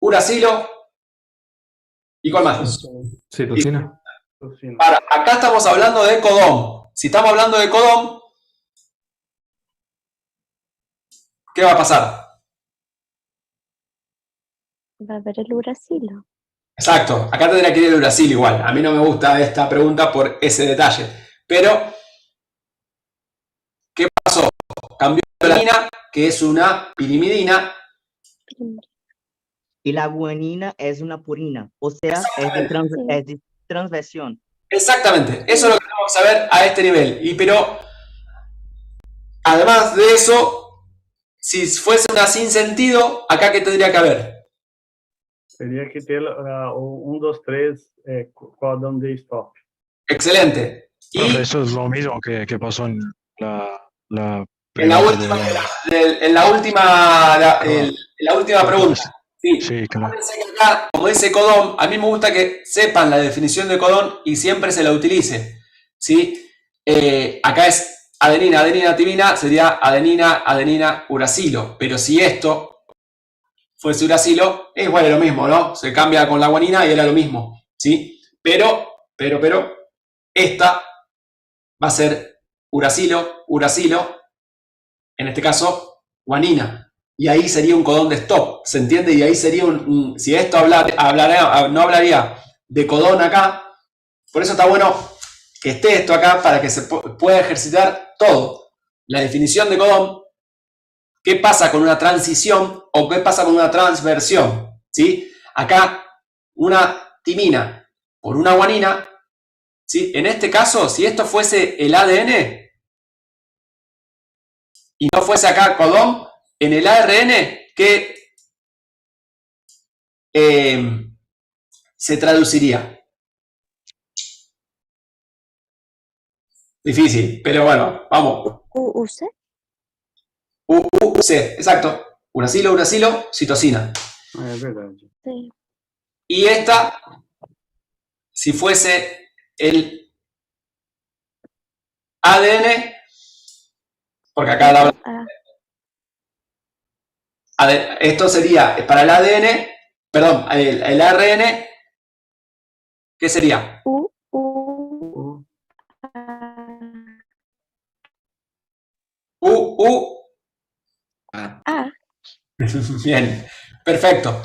uracilo, ¿y cuál más? Citosina. Ahora, acá estamos hablando de codón. Si estamos hablando de codón, ¿qué va a pasar? Va a haber el uracilo. Exacto, acá tendría que ir el uracilo igual. A mí no me gusta esta pregunta por ese detalle. Pero, ¿qué pasó? Cambió la guanina, que es una pirimidina. Y la guanina es una purina, o sea, es de transversión. Exactamente, eso es lo que tenemos que saber a este nivel. Pero, además de eso, si fuese una sin sentido, ¿acá qué tendría que haber? Tendría que tener 1, 2, 3 codón de stop. Excelente. Y eso es lo mismo que pasó en la en la última pregunta. Sí, claro. Acá, como dice codón, a mí me gusta que sepan la definición de codón y siempre se la utilice. ¿Sí? Acá es adenina, adenina, timina, sería adenina, adenina, uracilo. Pero si esto fuese uracilo, es igual, lo mismo, ¿no? Se cambia con la guanina y era lo mismo. ¿Sí? Pero, esta va a ser uracilo, uracilo, en este caso, guanina. Y ahí sería un codón de stop, ¿se entiende? Y ahí sería si esto no hablaría de codón acá, por eso está bueno que esté esto acá para que se pueda ejercitar todo. La definición de codón, qué pasa con una transición o qué pasa con una transversión, ¿sí? Acá, una timina por una guanina, ¿sí? En este caso, si esto fuese el ADN y no fuese acá codón, en el ARN, ¿qué se traduciría? Difícil, pero bueno, vamos. ¿UC? UC, exacto. Uracilo, uracilo, citosina. Es verdad. Sí. Y esta, si fuese el ADN, porque acá esto sería para el ADN, perdón, el ARN, ¿qué sería? Bien, perfecto.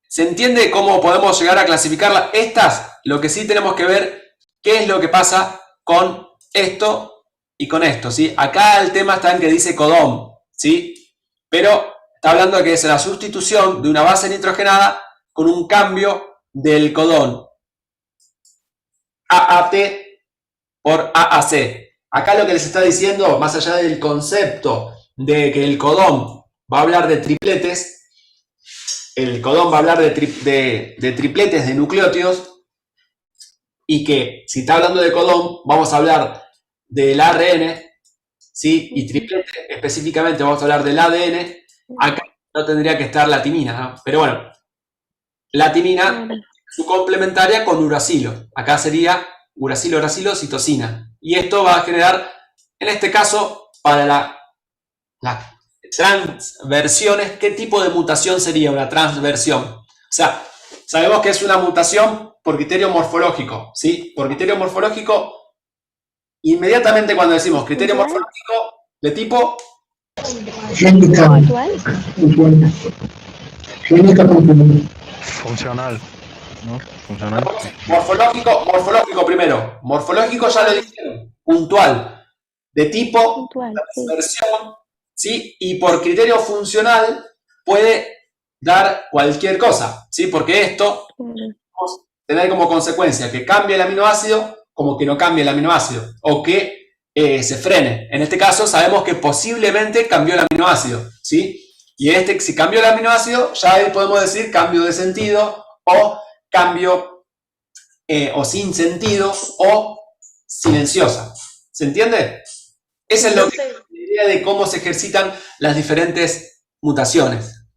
¿Se entiende cómo podemos llegar a clasificarla? Estas, lo que sí tenemos que ver, qué es lo que pasa con esto y con esto, ¿sí? Acá el tema está en que dice codón, ¿sí? Pero está hablando de que es la sustitución de una base nitrogenada con un cambio del codón AAT por AAC. Acá lo que les está diciendo, más allá del concepto de que el codón va a hablar de tripletes, el codón va a hablar de tripletes de nucleótidos, y que si está hablando de codón, vamos a hablar del ARN, ¿sí? Y triplete específicamente vamos a hablar del ADN. Acá no tendría que estar la timina, ¿no? Pero bueno, la timina, su complementaria con uracilo. Acá sería uracilo, uracilo, citosina. Y esto va a generar, en este caso, para las transversiones, ¿qué tipo de mutación sería una transversión? O sea, sabemos que es una mutación por criterio morfológico, ¿sí? Por criterio morfológico, inmediatamente cuando decimos criterio morfológico, de tipo funcional, ¿no? Funcional. Morfológico primero. Morfológico ya lo dijeron, puntual. De tipo transversión, ¿sí? Y por criterio funcional puede dar cualquier cosa, ¿sí? Porque esto vamos a tener como consecuencia que cambie el aminoácido como que no cambie el aminoácido o que se frene. En este caso sabemos que posiblemente cambió el aminoácido, ¿sí? Y si cambió el aminoácido, ya ahí podemos decir cambio de sentido o cambio o sin sentido o silenciosa. ¿Se entiende? Esa es la idea de cómo se ejercitan las diferentes mutaciones.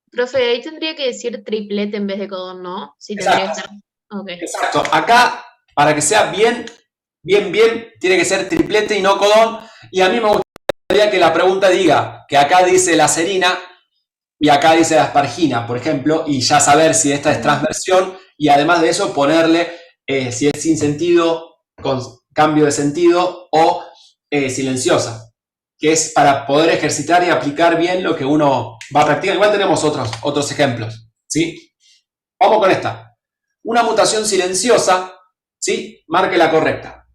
Profe, ahí tendría que decir triplete en vez de codón, ¿no? Sí, tendría que estar. Okay. Exacto. Acá, para que sea bien, tiene que ser triplete y no codón. Y a mí me gustaría que la pregunta diga que acá dice la serina, y acá dice la aspargina, por ejemplo, y ya saber si esta es transversión y además de eso ponerle si es sin sentido, con cambio de sentido o silenciosa, que es para poder ejercitar y aplicar bien lo que uno va a practicar. Igual tenemos otros ejemplos, ¿sí? Vamos con esta. Una mutación silenciosa, ¿sí? Marque la correcta.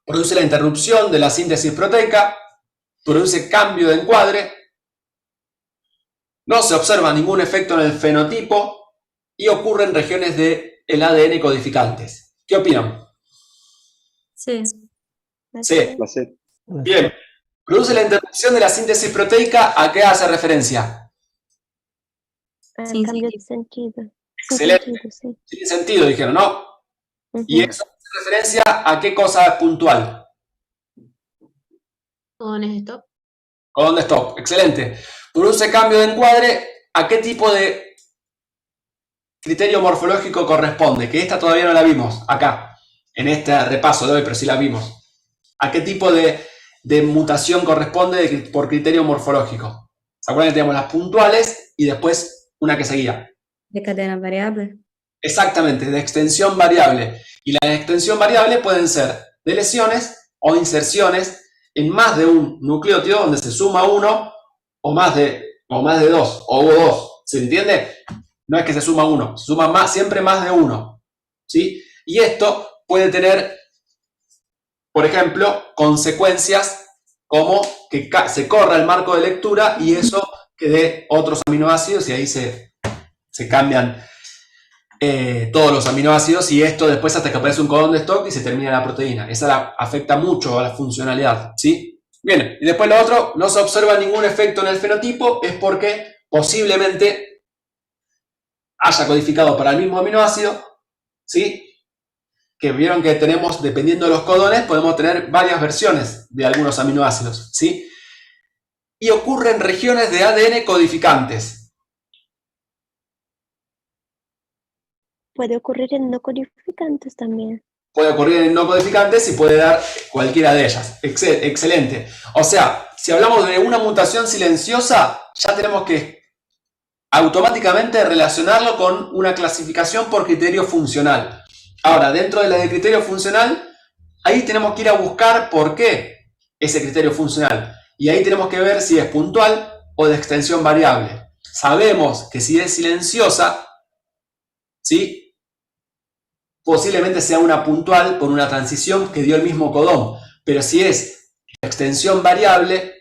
Produce la interrupción de la síntesis proteica, produce cambio de encuadre, no se observa ningún efecto en el fenotipo y ocurre en regiones del ADN codificantes. ¿Qué opinan? Sí. Sí. La C. Bien. Produce la interrupción de la síntesis proteica. ¿A qué hace referencia? Sin cambio de sentido. Excelente. Sentido, sí. Tiene sentido, dijeron, ¿no? Y eso hace referencia a qué cosa puntual. Con stop. Codón de stop. Excelente. Produce cambio de encuadre. ¿A qué tipo de criterio morfológico corresponde? Que esta todavía no la vimos acá, en este repaso de hoy, pero sí la vimos. ¿A qué tipo de mutación corresponde por criterio morfológico? ¿Se acuerdan que teníamos las puntuales y después una que seguía? De cadena variable. Exactamente, de extensión variable. Y las de extensión variable pueden ser de lesiones o inserciones en más de un nucleótido donde se suma uno o más de dos, o hubo dos. ¿Se entiende? No es que se suma uno, se suma siempre más de uno. ¿Sí? Y esto puede tener, por ejemplo, consecuencias como que se corra el marco de lectura y eso que dé otros aminoácidos y ahí se cambian todos los aminoácidos y esto después hasta que aparece un codón de stock y se termina la proteína. Esa afecta mucho a la funcionalidad, ¿sí? Bien, y después lo otro, no se observa ningún efecto en el fenotipo, es porque posiblemente haya codificado para el mismo aminoácido, ¿sí? Que vieron que tenemos, dependiendo de los codones, podemos tener varias versiones de algunos aminoácidos, ¿sí? Y ocurre en regiones de ADN codificantes. Puede ocurrir en no codificantes también. Puede ocurrir en no codificantes y puede dar cualquiera de ellas. Excelente. O sea, si hablamos de una mutación silenciosa, ya tenemos que automáticamente relacionarlo con una clasificación por criterio funcional. Ahora, dentro de la de criterio funcional, ahí tenemos que ir a buscar por qué ese criterio funcional. Y ahí tenemos que ver si es puntual o de extensión variable. Sabemos que si es silenciosa, ¿sí? Posiblemente sea una puntual por una transición que dio el mismo codón. Pero si es de extensión variable,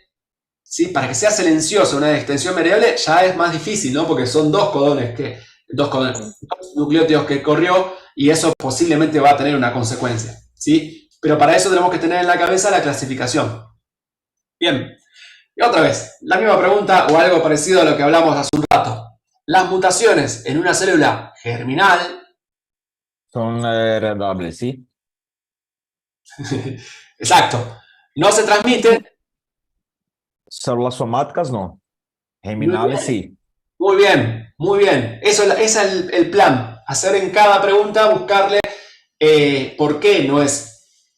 ¿sí? Para que sea silenciosa una de extensión variable ya es más difícil, ¿no? Porque son dos nucleótidos que corrió y eso posiblemente va a tener una consecuencia, ¿sí? Pero para eso tenemos que tener en la cabeza la clasificación. Bien, y otra vez, la misma pregunta o algo parecido a lo que hablamos hace un rato. Las mutaciones en una célula germinal son heredables, ¿sí? Exacto. No se transmiten. Células somáticas no. Germinales sí. Muy bien, muy bien. Ese es el plan. Hacer en cada pregunta, buscarle por qué no es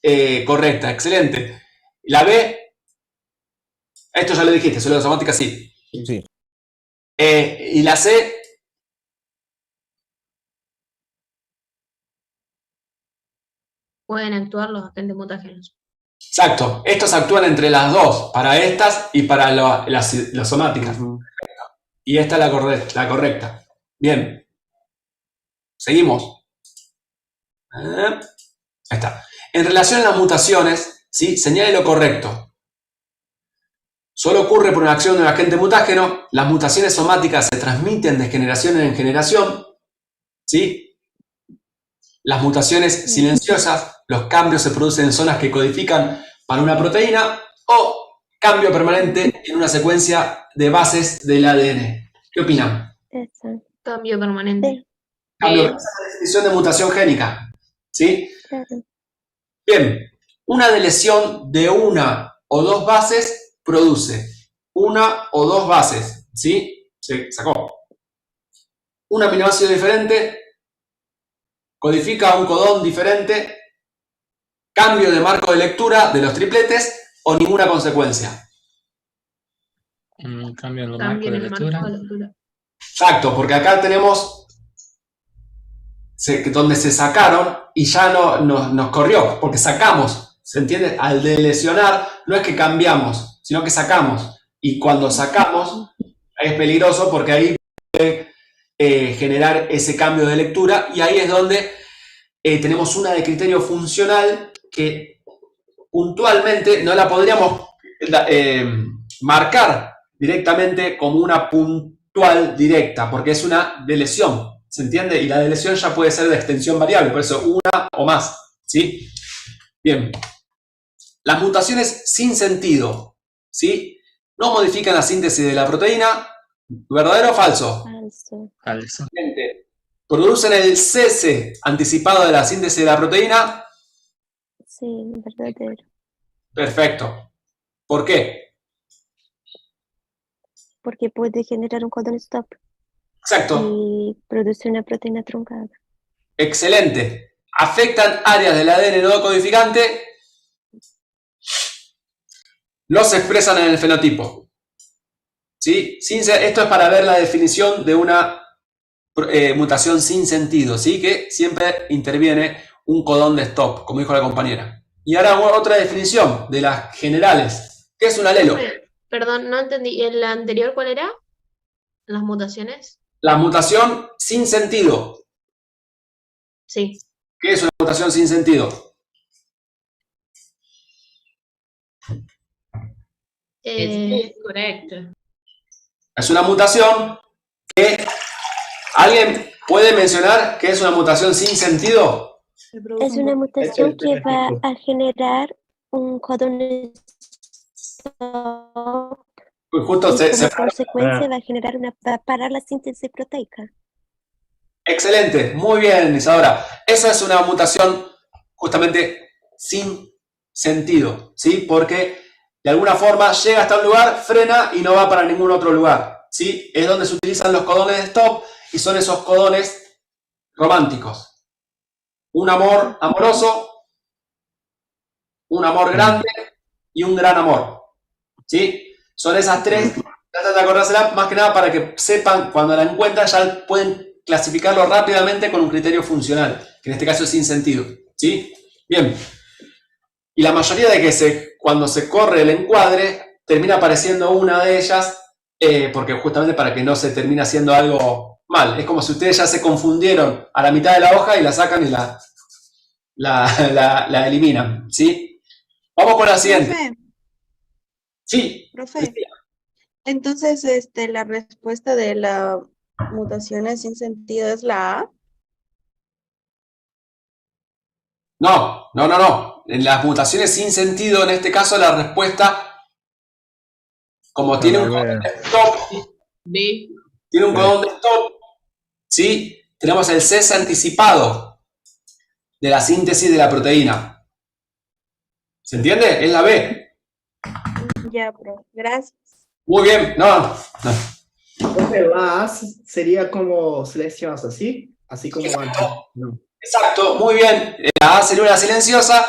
correcta. Excelente. La B, esto ya lo dijiste, células somáticas sí. Sí. Y la C, Pueden actuar los agentes mutagénos. exacto. Estos actúan entre las dos, para estas y para las somáticas. Y esta es la correcta. Bien. Seguimos. Ahí está. En relación a las mutaciones, ¿sí? Señale lo correcto. Solo ocurre por una acción de un agente mutágeno. Las mutaciones somáticas se transmiten de generación en generación. ¿Sí? Las mutaciones silenciosas, los cambios se producen en zonas que codifican para una proteína o cambio permanente en una secuencia de bases del ADN. ¿Qué opinan? Eso. Cambio permanente. Sí, Cambio, esa es la definición de mutación génica. ¿Sí? claro. Bien, una deleción de una o dos bases produce una o dos bases. ¿Sí? Se sacó. Un aminoácido diferente codifica un codón diferente, cambio de marco de lectura de los tripletes o ninguna consecuencia. Un cambio en los Cambio marcos en de el lectura. marco de lectura. Exacto, porque acá tenemos donde se sacaron y ya no nos corrió, porque sacamos, ¿se entiende? Al de lesionar no es que cambiamos, sino que sacamos. Y cuando sacamos es peligroso porque ahí puede generar ese cambio de lectura y ahí es donde tenemos una de criterio funcional que puntualmente no la podríamos marcar directamente como una puntual directa, porque es una delesión, ¿se entiende? Y la delesión ya puede ser de extensión variable, por eso una o más, ¿sí? Bien. Las mutaciones sin sentido, ¿sí? No modifican la síntesis de la proteína, ¿verdadero o falso? Falso. Falso. Producen el cese anticipado de la síntesis de la proteína. Sí, verdadero. Perfecto. ¿Por qué? Porque puede generar un codón stop Exacto. y produce una proteína truncada. Excelente. Afectan áreas del ADN no codificante. Los expresan en el fenotipo. ¿Sí? Esto es para ver la definición de una mutación sin sentido, ¿sí? Que siempre interviene un codón de stop, como dijo la compañera. Y ahora otra definición de las generales. ¿Qué es un alelo? Perdón, no entendí. ¿El anterior cuál era? ¿Las mutaciones? La mutación sin sentido. Sí. ¿Qué es una mutación sin sentido? Correcto. Es una mutación que... ¿Alguien puede mencionar qué es una mutación sin sentido? Es una mutación que va a generar un codón stop Pues justo y como se... consecuencia va a parar la síntesis proteica. Excelente, muy bien, Isadora. Esa es una mutación justamente sin sentido, ¿sí? Porque de alguna forma llega hasta un lugar, frena y no va para ningún otro lugar, ¿sí? Es donde se utilizan los codones de stop y son esos codones románticos. Un amor amoroso, un amor grande y un gran amor, ¿sí? Son esas tres. Trata de acordársela más que nada para que sepan cuando la encuentran ya pueden clasificarlo rápidamente con un criterio funcional, que en este caso es sin sentido, ¿sí? Bien. Y la mayoría de que cuando se corre el encuadre termina apareciendo una de ellas porque justamente para que no se termine haciendo algo mal. Es como si ustedes ya se confundieron a la mitad de la hoja y la sacan y la eliminan, ¿sí? Vamos con la siguiente. Profe, Sí. profe. Entonces, la respuesta de la mutaciones sin sentido es la A. No. En las mutaciones sin sentido, en este caso, la respuesta, como tiene un codón de stop, tiene un codón de stop, ¿sí? Tenemos el cese anticipado de la síntesis de la proteína. ¿Se entiende? Es la B. Ya, profe. Gracias. Muy bien. No. Entonces la A sería como silenciosa, ¿sí? Así como antes. No. Exacto, muy bien. La A sería una silenciosa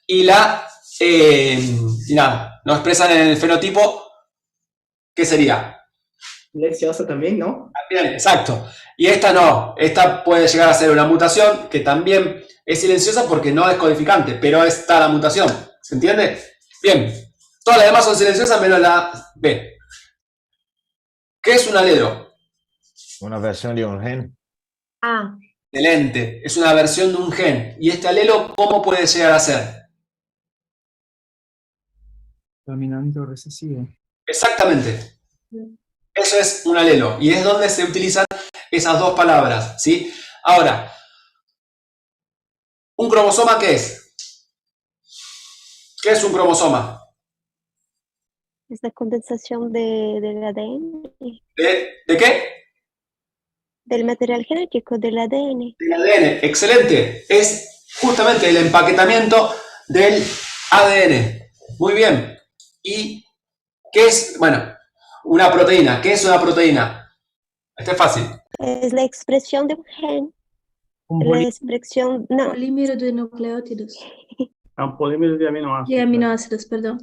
y y nada, nos expresan en el fenotipo. ¿Qué sería? Silenciosa también, ¿no? Bien, exacto. Y esta no. Esta puede llegar a ser una mutación que también es silenciosa porque no es codificante, pero está la mutación. ¿Se entiende? Bien. Todas las demás son silenciosas menos la B. ¿Qué es un alelo? Una versión de un gen. Ah. Excelente. Es una versión de un gen. ¿Y este alelo cómo puede llegar a ser? Dominante o recesivo. Exactamente. Eso es un alelo. Y es donde se utilizan esas dos palabras, ¿sí? Ahora, ¿un cromosoma qué es? ¿Qué es un cromosoma? Es la condensación del ADN. ¿De qué? Del material genético del ADN. Del ADN, excelente. Es justamente el empaquetamiento del ADN. Muy bien. ¿Y qué es? Bueno, una proteína. ¿Qué es una proteína? Este es fácil. Es la expresión de un gen. La expresión, no. Polímero de nucleótidos. Un polímero de aminoácidos. De aminoácidos, perdón.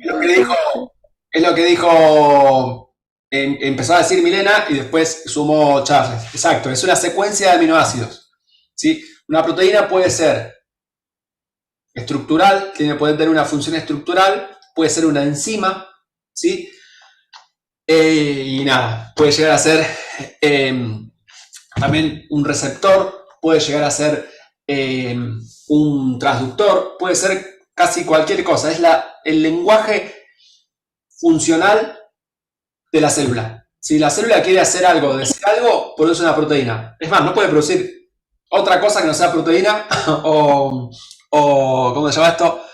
Es lo que dijo empezó a decir Milena y después sumó Charles. Exacto, es una secuencia de aminoácidos. ¿Sí? Una proteína puede ser estructural, puede tener una función estructural, puede ser una enzima, ¿sí? Y nada, puede llegar a ser también un receptor, puede llegar a ser un transductor, puede ser casi cualquier cosa. Es el lenguaje funcional de la célula. Si la célula quiere hacer algo, decir algo, produce una proteína. Es más, no puede producir otra cosa que no sea proteína o ¿cómo se llama esto?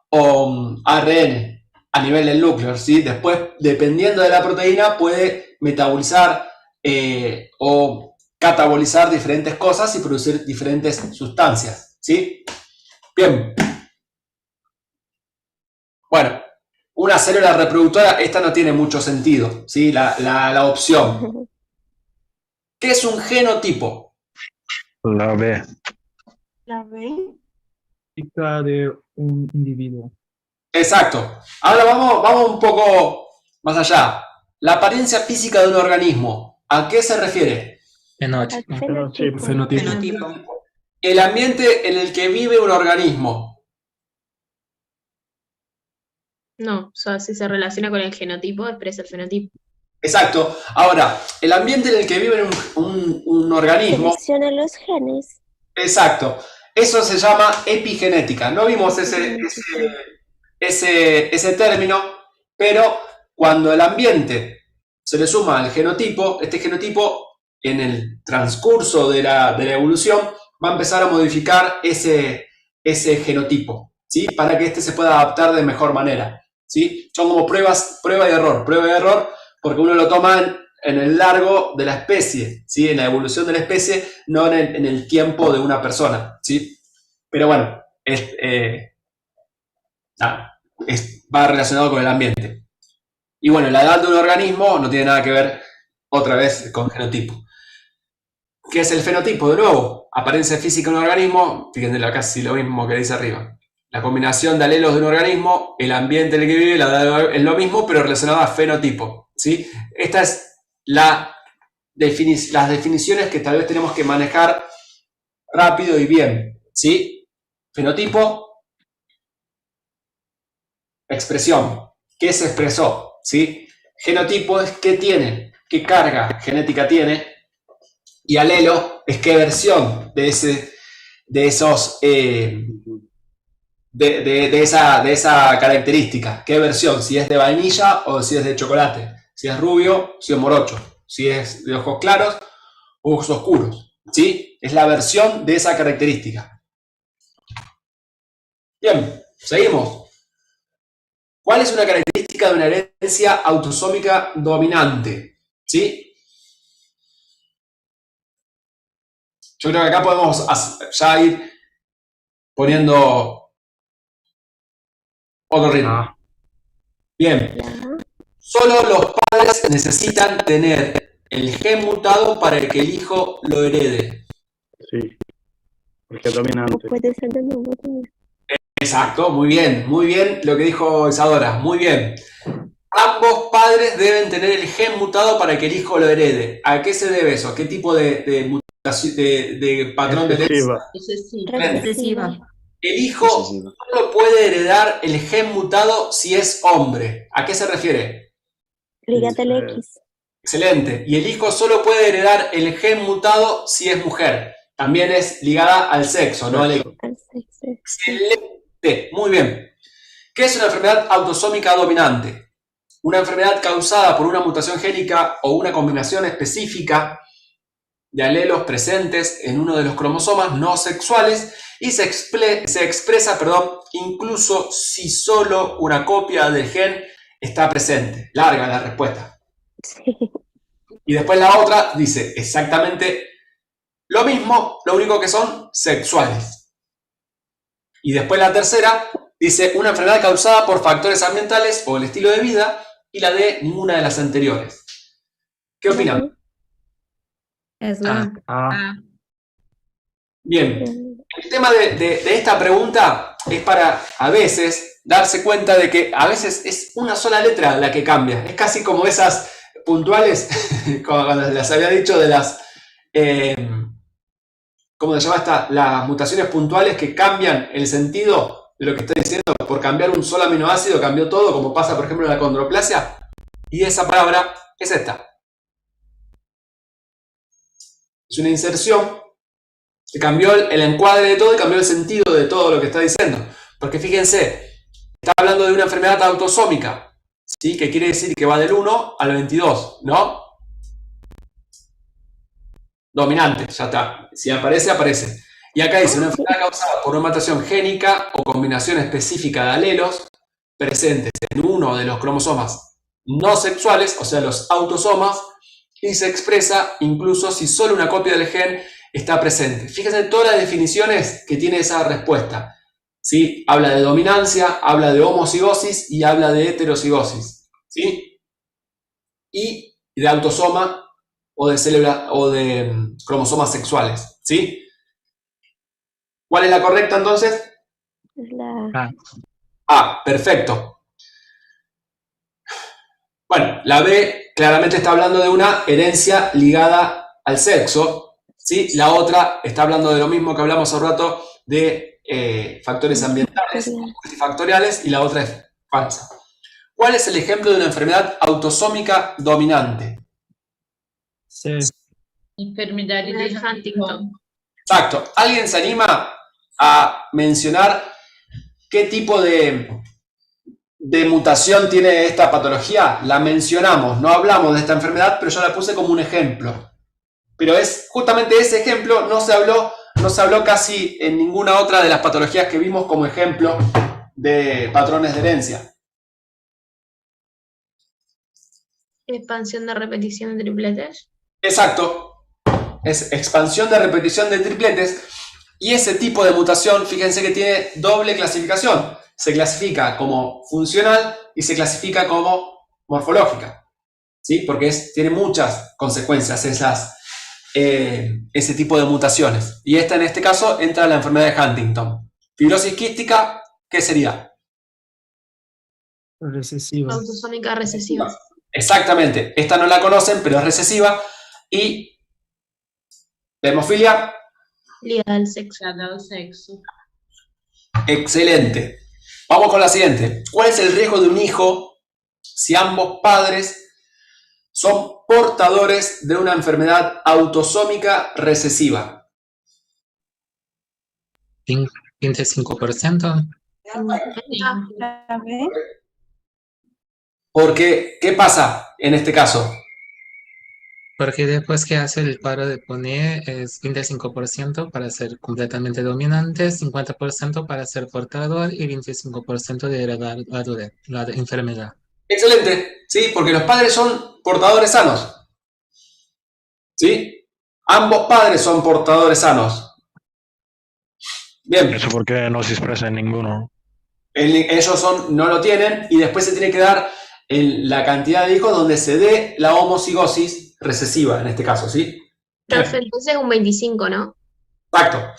O ARN a nivel del núcleo, ¿sí? Después, dependiendo de la proteína, puede metabolizar o catabolizar diferentes cosas y producir diferentes sustancias, ¿sí? Bien. Bueno, una célula reproductora, esta no tiene mucho sentido, ¿sí? La opción. ¿Qué es un genotipo? La B. La B. Típica de un individuo. Exacto. Ahora vamos un poco más allá. La apariencia física de un organismo, ¿a qué se refiere? Fenotipo. Fenotipo. El ambiente en el que vive un organismo. No, o sea, si se relaciona con el genotipo, expresa el fenotipo. Exacto. Ahora, el ambiente en el que vive un organismo. Selecciona los genes. Exacto. Eso se llama epigenética. No vimos ese término, pero cuando el ambiente se le suma al genotipo, este genotipo en el transcurso de la evolución va a empezar a modificar ese genotipo, ¿sí? Para que este se pueda adaptar de mejor manera, ¿sí? Son como prueba y error, porque uno lo toma en el largo de la especie, ¿sí? En la evolución de la especie, no en el tiempo de una persona, ¿sí? Pero bueno, va relacionado con el ambiente. Y bueno, la edad de un organismo no tiene nada que ver, otra vez, con genotipo. ¿Qué es el fenotipo? De nuevo, apariencia física de un organismo, fíjense casi lo mismo que dice arriba. La combinación de alelos de un organismo, el ambiente en el que vive, la edad es lo mismo, pero relacionado a fenotipo, ¿sí? Estas es las definiciones que tal vez tenemos que manejar rápido y bien, ¿sí? Fenotipo, expresión, ¿qué se expresó? ¿Sí? Genotipo es qué tiene, qué carga genética tiene, y alelo es qué versión de esa característica, qué versión, si es de vainilla o si es de chocolate, si es rubio, si es morocho, si es de ojos claros o ojos oscuros, ¿sí? Es la versión de esa característica. Bien, seguimos. ¿Cuál es una característica de una herencia autosómica dominante? ¿Sí? Yo creo que acá podemos ya ir poniendo otro ritmo. Bien. Solo los padres necesitan tener el gen mutado para que el hijo lo herede. Sí, porque es dominante. Puede ser de nuevo también. Exacto, muy bien lo que dijo Isadora, muy bien. Ambos padres deben tener el gen mutado para que el hijo lo herede. ¿A qué se debe eso? ¿A qué tipo de mutación, de patrón de herencia? Recesiva. El hijo solo puede heredar el gen mutado si es hombre. ¿A qué se refiere? Lígate al X. Excelente. Y el hijo solo puede heredar el gen mutado si es mujer. También es ligada al sexo, ¿no? Al sexo. Excelente. Muy bien. ¿Qué es una enfermedad autosómica dominante? Una enfermedad causada por una mutación génica o una combinación específica de alelos presentes en uno de los cromosomas no sexuales y se expresa, incluso si solo una copia del gen está presente. Larga la respuesta. Sí. Y después la otra dice exactamente lo mismo, lo único que son sexuales. Y después la tercera dice una enfermedad causada por factores ambientales o el estilo de vida, y la de ninguna de las anteriores. ¿Qué opinan? Es la Bien. El tema de esta pregunta es para, a veces, darse cuenta de que a veces es una sola letra la que cambia. Es casi como esas puntuales, cuando les había dicho de las, ¿cómo se llama esta? Las mutaciones puntuales que cambian el sentido de lo que estoy diciendo. Por cambiar un solo aminoácido cambió todo, como pasa por ejemplo en la condroplasia. Y esa palabra es esta. Es una inserción que cambió el encuadre de todo y cambió el sentido de todo lo que está diciendo. Porque fíjense, está hablando de una enfermedad autosómica, ¿sí? Que quiere decir que va del 1 al 22, ¿no? Dominante, ya está. Si aparece, aparece. Y acá dice, una enfermedad causada por una mutación génica o combinación específica de alelos presentes en uno de los cromosomas no sexuales, o sea, los autosomas, y se expresa incluso si solo una copia del gen está presente. Fíjense todas las definiciones que tiene esa respuesta. ¿Sí? Habla de dominancia, habla de homocigosis y habla de heterocigosis. ¿Sí? Y de autosoma o de célula o de cromosomas sexuales. ¿Sí? ¿Cuál es la correcta entonces? La A, perfecto. Bueno, la B claramente está hablando de una herencia ligada al sexo, ¿sí? La otra está hablando de lo mismo que hablamos hace rato de factores ambientales multifactoriales y la otra es falsa. ¿Cuál es el ejemplo de una enfermedad autosómica dominante? Sí. Enfermedad de Huntington. Exacto. ¿Alguien se anima a mencionar qué tipo de mutación tiene esta patología? La mencionamos, no hablamos de esta enfermedad, pero yo la puse como un ejemplo. Pero es justamente ese ejemplo, no se habló casi en ninguna otra de las patologías que vimos como ejemplo de patrones de herencia. Expansión de repetición de tripletes. Exacto. Es expansión de repetición de tripletes. Y ese tipo de mutación, fíjense que tiene doble clasificación. Se clasifica como funcional y se clasifica como morfológica. ¿Sí? Porque tiene muchas consecuencias ese tipo de mutaciones. Y esta en este caso entra la enfermedad de Huntington. Fibrosis quística, ¿qué sería? Recesiva. Autosómica recesiva. Exactamente. Esta no la conocen, pero es recesiva. Y la hemofilia. Ligada al sexo. Excelente. Vamos con la siguiente. ¿Cuál es el riesgo de un hijo si ambos padres son portadores de una enfermedad autosómica recesiva? 25%. Porque, ¿qué pasa en este caso? Porque después que hace el paro de poner es 25% para ser completamente dominante, 50% para ser portador y 25% de heredar la enfermedad. Excelente, ¿sí? Porque los padres son portadores sanos. ¿Sí? Ambos padres son portadores sanos. Bien. Eso porque no se expresa en ninguno. Ellos no lo tienen y después se tiene que dar la cantidad de hijos donde se dé la homocigosis recesiva, en este caso, ¿sí? Profe, entonces un 25, ¿no? Exacto.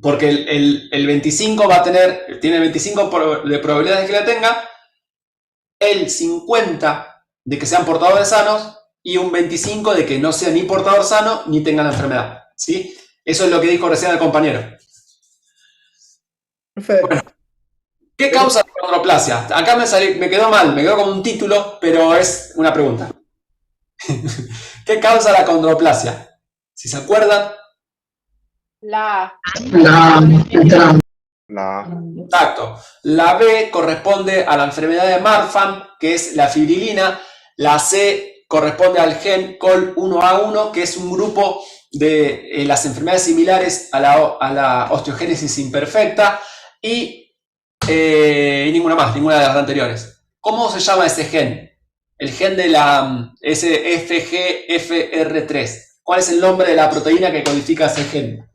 Porque el 25 va a tiene 25 de probabilidades de que la tenga, el 50 de que sean portadores sanos y un 25 de que no sea ni portador sano ni tenga la enfermedad, ¿sí? Eso es lo que dijo recién el compañero. Bueno, ¿qué causa la condroplasia? Acá me quedó mal, me quedó como un título, pero es una pregunta. ¿Qué causa la condroplasia? Si se acuerdan. Exacto. La B corresponde a la enfermedad de Marfan, que es la fibrilina. La C corresponde al gen COL1A1, que es un grupo de las enfermedades similares a la osteogénesis imperfecta. Y ninguna más, ninguna de las anteriores. ¿Cómo se llama ese gen? El gen de la FGFR3. ¿Cuál es el nombre de la proteína que codifica ese gen?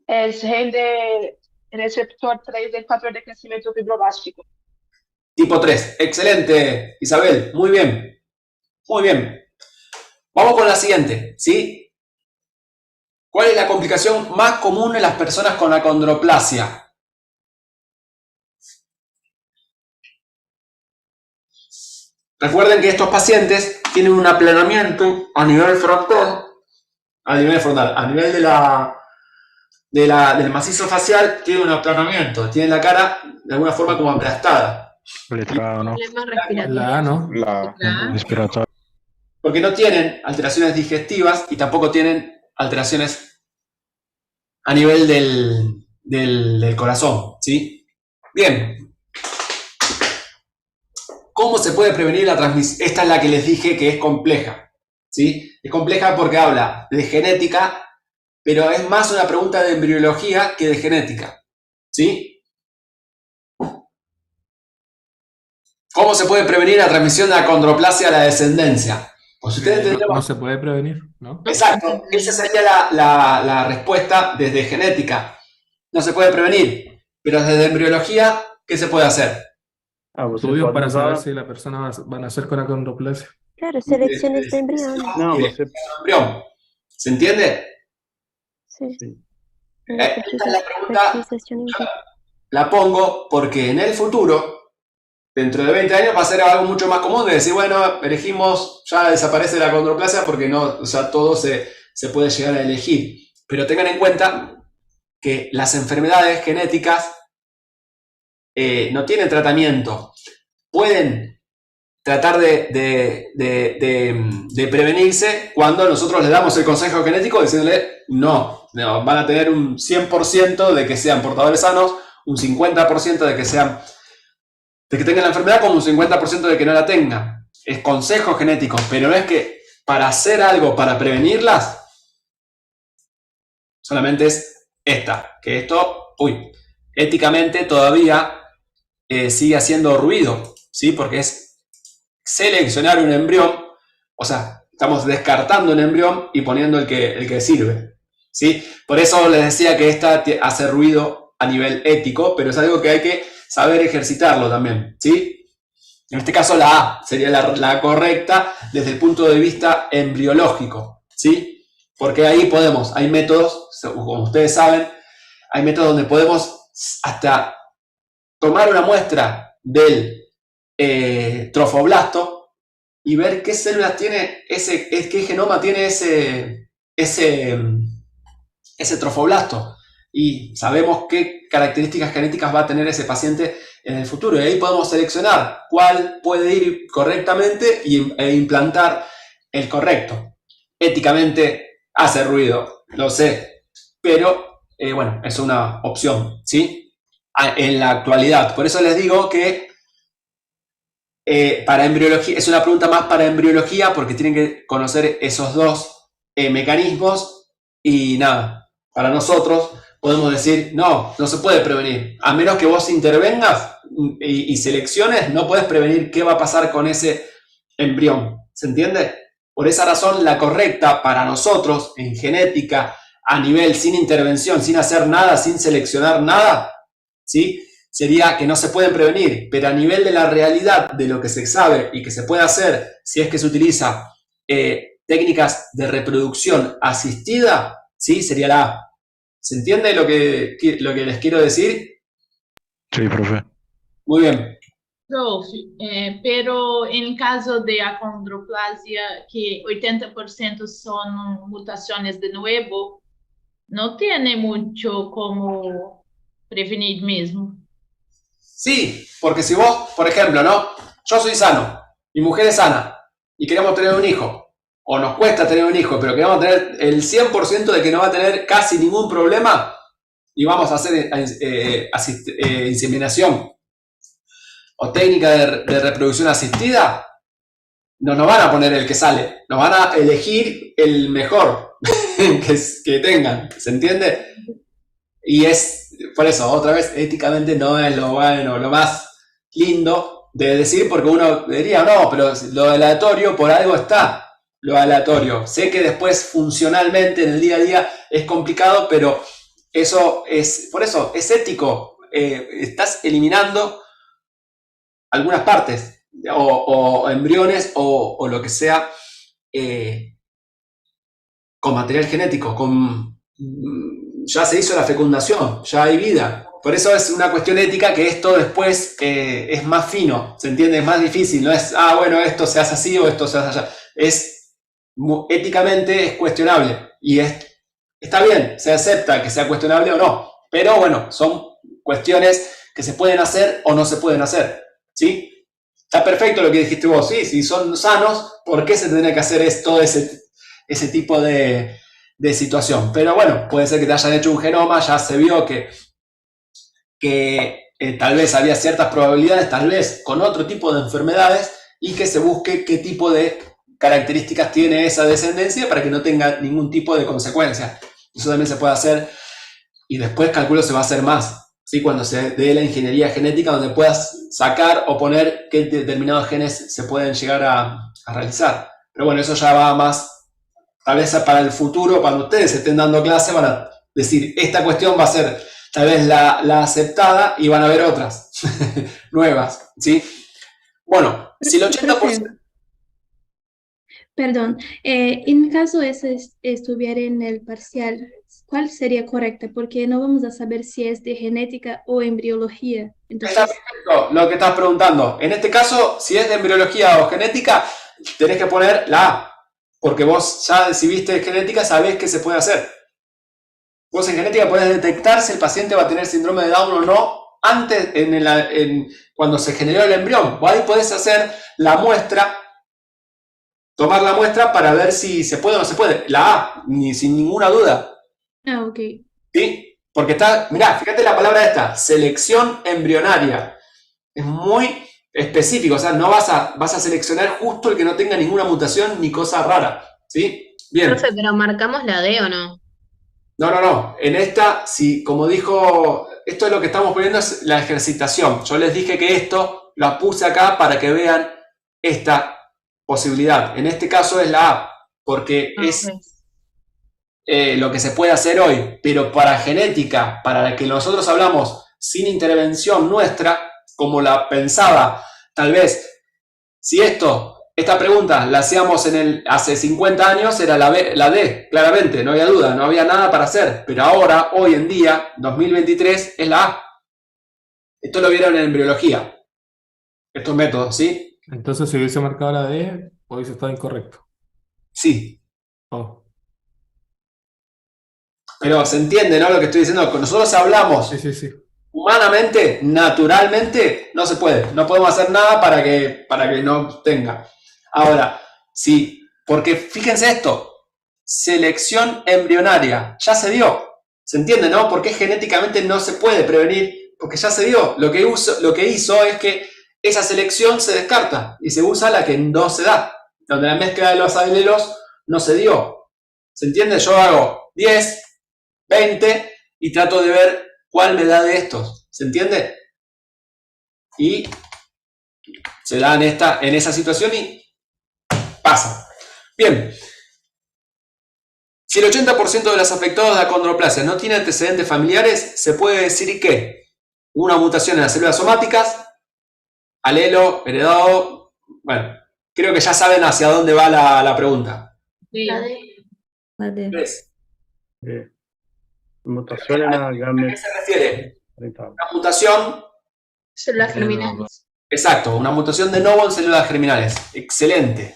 El gen de receptor 3 del patrón de crecimiento fibroblástico. Tipo 3. Excelente, Isabel. Muy bien. Muy bien. Vamos con la siguiente, ¿sí? ¿Cuál es la complicación más común en las personas con acondroplasia? recuerden que estos pacientes tienen un aplanamiento a nivel frontal, a nivel del macizo facial, tiene un aplanamiento, tiene la cara de alguna forma como aplastada. Letra A, ¿no? Problemas respiratorios. La A, ¿no? La La- respiratoria. Porque no tienen alteraciones digestivas y tampoco tienen alteraciones a nivel del corazón, ¿sí? Bien. ¿Cómo se puede prevenir la transmisión? Esta es la que les dije que es compleja, ¿sí? Es compleja porque habla de genética, pero es más una pregunta de embriología que de genética, ¿sí? ¿Cómo se puede prevenir la transmisión de la acondroplasia a la descendencia? Pues ustedes No tendrán... se puede prevenir, ¿no? Exacto, esa sería la respuesta desde genética. No se puede prevenir, pero desde embriología, ¿qué se puede hacer? Estudios para saber si la persona va a nacer con acondroplasia. Claro, selecciones de embrión. No, Embrión. ¿Se entiende? Sí. Esta es la pregunta, la pongo porque en el futuro, dentro de 20 años, va a ser algo mucho más común de decir, bueno, elegimos, ya desaparece la acondroplasia porque no, o sea, todo se puede llegar a elegir. Pero tengan en cuenta que las enfermedades genéticas no tienen tratamiento. Pueden tratar de prevenirse cuando nosotros les damos el consejo genético diciéndole no, van a tener un 100% de que sean portadores sanos, un 50% de que tengan la enfermedad, como un 50% de que no la tengan. Es consejo genético, pero no es que para hacer algo para prevenirlas, solamente es esta, que esto, éticamente todavía sigue haciendo ruido, ¿sí? Porque es seleccionar un embrión, o sea, estamos descartando un embrión y poniendo el que sirve, ¿sí? Por eso les decía que esta hace ruido a nivel ético, pero es algo que hay que saber ejercitarlo también, ¿sí? En este caso la A sería la correcta desde el punto de vista embriológico, ¿sí? Porque ahí hay métodos, como ustedes saben, hay métodos donde podemos hasta tomar una muestra del trofoblasto y ver qué células tiene qué genoma tiene ese trofoblasto. Y sabemos qué características genéticas va a tener ese paciente en el futuro. Y ahí podemos seleccionar cuál puede ir correctamente e implantar el correcto. Éticamente hace ruido, lo sé, pero bueno, es una opción, ¿sí? En la actualidad. Por eso les digo que para embriología, es una pregunta más para embriología porque tienen que conocer esos dos mecanismos y nada, para nosotros podemos decir, no se puede prevenir. A menos que vos intervengas y selecciones, no puedes prevenir qué va a pasar con ese embrión. ¿Se entiende? Por esa razón, la correcta para nosotros en genética, a nivel sin intervención, sin hacer nada, sin seleccionar nada, ¿sí? Sería que no se pueden prevenir, pero a nivel de la realidad de lo que se sabe y que se puede hacer si es que se utiliza técnicas de reproducción asistida, ¿sí? Sería la A. ¿Se entiende lo que les quiero decir? Sí, profe. Muy bien. Profe, pero en caso de acondroplasia, que 80% son mutaciones de nuevo, no tiene mucho como prevenir mismo. Sí, porque si vos, por ejemplo, ¿no? Yo soy sano, mi mujer es sana y queremos tener un hijo, o nos cuesta tener un hijo, pero queremos tener el 100% de que no va a tener casi ningún problema y vamos a hacer inseminación o técnica de reproducción asistida, no nos van a poner el que sale, nos van a elegir el mejor que tengan, ¿se entiende? Y es, por eso, otra vez, éticamente no es lo bueno, lo más lindo de decir, porque uno diría, no, pero lo aleatorio por algo está, lo aleatorio. Sé que después funcionalmente en el día a día es complicado, pero eso es, por eso, es ético. Estás eliminando algunas partes, o embriones, o lo que sea, con material genético, ya se hizo la fecundación, ya hay vida, por eso es una cuestión ética que esto después es más fino, ¿se entiende? Es más difícil, no es, bueno, esto se hace así o esto se hace allá. Éticamente es cuestionable y está bien, se acepta que sea cuestionable o no, pero bueno, son cuestiones que se pueden hacer o no se pueden hacer, ¿sí? Está perfecto lo que dijiste vos, sí, si son sanos, ¿por qué se tendría que hacer todo ese tipo de situación? Pero bueno, puede ser que te hayan hecho un genoma, ya se vio que tal vez había ciertas probabilidades, tal vez con otro tipo de enfermedades, y que se busque qué tipo de características tiene esa descendencia para que no tenga ningún tipo de consecuencia. Eso también se puede hacer, y después calculo se va a hacer más, ¿sí? Cuando se dé la ingeniería genética, donde puedas sacar o poner qué determinados genes se pueden llegar a realizar. Pero bueno, eso ya va más, tal vez para el futuro, cuando ustedes estén dando clase, van a decir, esta cuestión va a ser tal vez la aceptada y van a haber otras nuevas, ¿sí? Bueno, si el 80%... Perdón, en caso ese estuviera en el parcial, ¿cuál sería correcta? Porque no vamos a saber si es de genética o embriología. Entonces, está perfecto lo que estás preguntando. En este caso, si es de embriología o genética, tenés que poner la A, porque vos ya si viste genética sabés que se puede hacer. Vos en genética podés detectar si el paciente va a tener síndrome de Down o no antes, cuando se generó el embrión. Vos ahí podés hacer la muestra, tomar la muestra para ver si se puede o no se puede. La A, sin ninguna duda. ok. ¿Sí? Porque mirá, fíjate la palabra esta, selección embrionaria. Es muy específico, o sea, no vas a seleccionar justo el que no tenga ninguna mutación ni cosa rara. ¿Sí? Bien. Profe, pero marcamos la D o no. No. En esta, si, como dijo, esto es lo que estamos poniendo, es la ejercitación. Yo les dije que esto lo puse acá para que vean esta posibilidad. En este caso es la A, porque es lo que se puede hacer hoy. Pero para genética, para la que nosotros hablamos sin intervención nuestra, como la pensaba, tal vez, si esta pregunta la hacíamos hace 50 años, era la D, claramente, no había duda, no había nada para hacer. Pero ahora, hoy en día, 2023, es la A. Esto lo vieron en embriología. Estos métodos, ¿sí? Entonces, si hubiese marcado la D, hubiese estado incorrecto. Sí. Oh. Pero se entiende, ¿no? Lo que estoy diciendo. Cuando nosotros hablamos Sí. humanamente, naturalmente, no se puede. No podemos hacer nada para que no tenga. Ahora, sí, porque fíjense esto, selección embrionaria, ya se dio, ¿se entiende, no? Porque genéticamente no se puede prevenir, porque ya se dio. Lo que hizo es que esa selección se descarta y se usa la que no se da, donde la mezcla de los alelos no se dio. ¿Se entiende? Yo hago 10, 20 y trato de ver cuál me da de estos, ¿se entiende? Y se da en esa situación y pasa. Bien. Si el 80% de los afectados de acondroplasia no tiene antecedentes familiares, se puede decir que una mutación en las células somáticas, alelo, heredado. Bueno, creo que ya saben hacia dónde va la pregunta. Sí. La D. ¿Ves? Mutación en la ¿A gamma. qué se refiere? Una mutación. Células germinales. Exacto, una mutación de novo en células germinales. Excelente.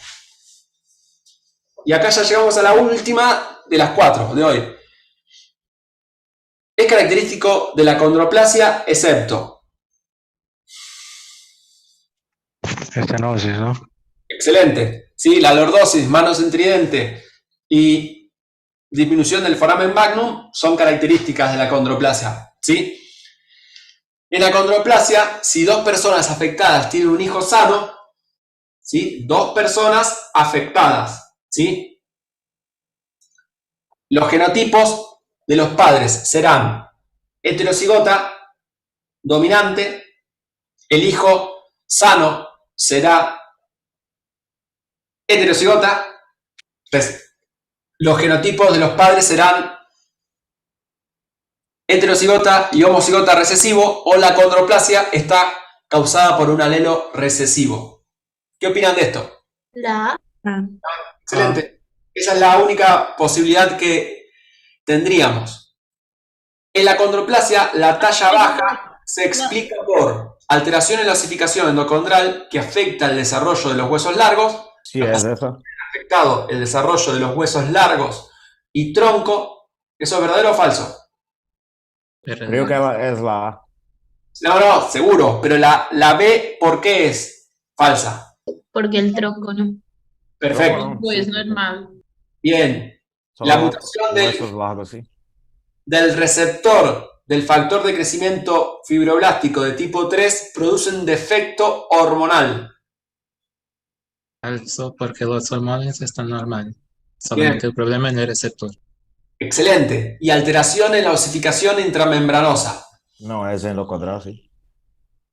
Y acá ya llegamos a la última de las 4 de hoy. Es característico de la acondroplasia, excepto. Estenosis, ¿no? Excelente. Sí, la lordosis, mano centridente y disminución del foramen magnum son características de la acondroplasia. ¿Sí? En la acondroplasia, si 2 personas afectadas tienen un hijo sano, ¿sí? 2 personas afectadas, ¿sí? Los genotipos de los padres serán heterocigota, dominante, el hijo sano será heterocigota, los genotipos de los padres serán heterocigota y homocigota recesivo, o la acondroplasia está causada por un alelo recesivo. ¿Qué opinan de esto? La A. Excelente. Esa es la única posibilidad que tendríamos. En la acondroplasia, la talla baja se explica por alteración en la osificación endocondral que afecta el desarrollo de los huesos largos. Sí, es eso. Afectado el desarrollo de los huesos largos y tronco. ¿Eso es verdadero o falso? Creo que es la A. No, seguro, pero la B, ¿por qué es falsa? Porque el tronco no. Perfecto. Pues normal. Bien. La mutación Huesos largos, sí. del receptor del factor de crecimiento fibroblástico de tipo 3 produce un defecto hormonal. Falso, porque los hormonas están normal. Solamente el problema en el receptor. Excelente. Y alteración en la osificación intramembranosa. No, es en lo contrario, sí.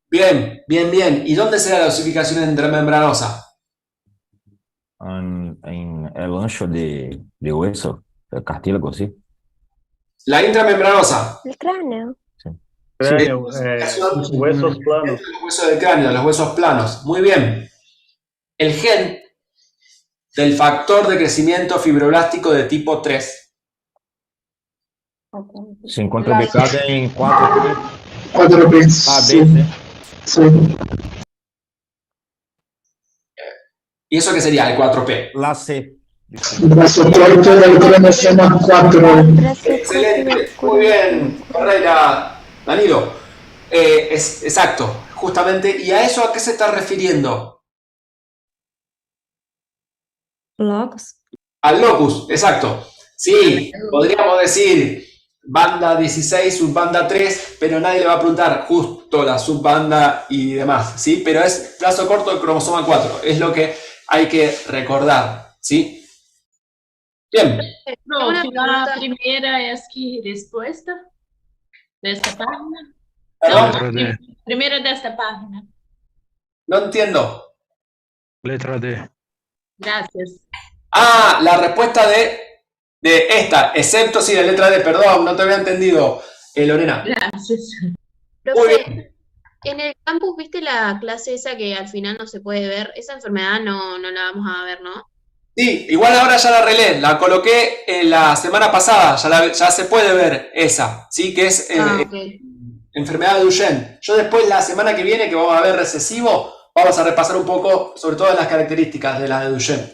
Bien, bien, bien. ¿Y dónde será la osificación intramembranosa? En el ancho de hueso, el cartílago, sí. La intramembranosa. El cráneo. Cráneo, huesos planos. Los huesos del cráneo, los huesos planos. Muy bien. El gen del factor de crecimiento fibroblástico de tipo 3. Se encuentra ubicado en 4P. 4P. Sí. ¿Y eso qué sería el 4P? La C. La soporte del cromosoma 4. Excelente. Muy bien, Ferreira. Danilo. Es exacto, justamente. ¿Y a eso a qué se está refiriendo? Locus. Al locus, exacto. Sí, podríamos decir banda 16, subbanda 3, pero nadie le va a preguntar justo la subbanda y demás, ¿sí? Pero es plazo corto del cromosoma 4, es lo que hay que recordar, ¿sí? Bien. Profe, la primera es que respuesta de esta página. ¿Perdón? No, primera de esta página. No entiendo. Letra D. Gracias. Ah, la respuesta de esta, excepto si la letra D, perdón, no te había entendido, Lorena. Gracias. Profe, en el campus, ¿viste la clase esa que al final no se puede ver? Esa enfermedad no la vamos a ver, ¿no? Sí, igual ahora ya la arreglé, la coloqué la semana pasada, ya se puede ver esa, ¿sí? Que es enfermedad de Duchenne. Yo después, la semana que viene, que vamos a ver recesivo, vamos a repasar un poco sobre todas las características de la de Duchenne,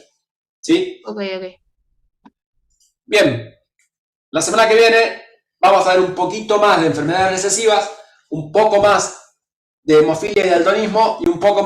¿sí? Ok. Bien, la semana que viene vamos a ver un poquito más de enfermedades recesivas, un poco más de hemofilia y daltonismo y un poco más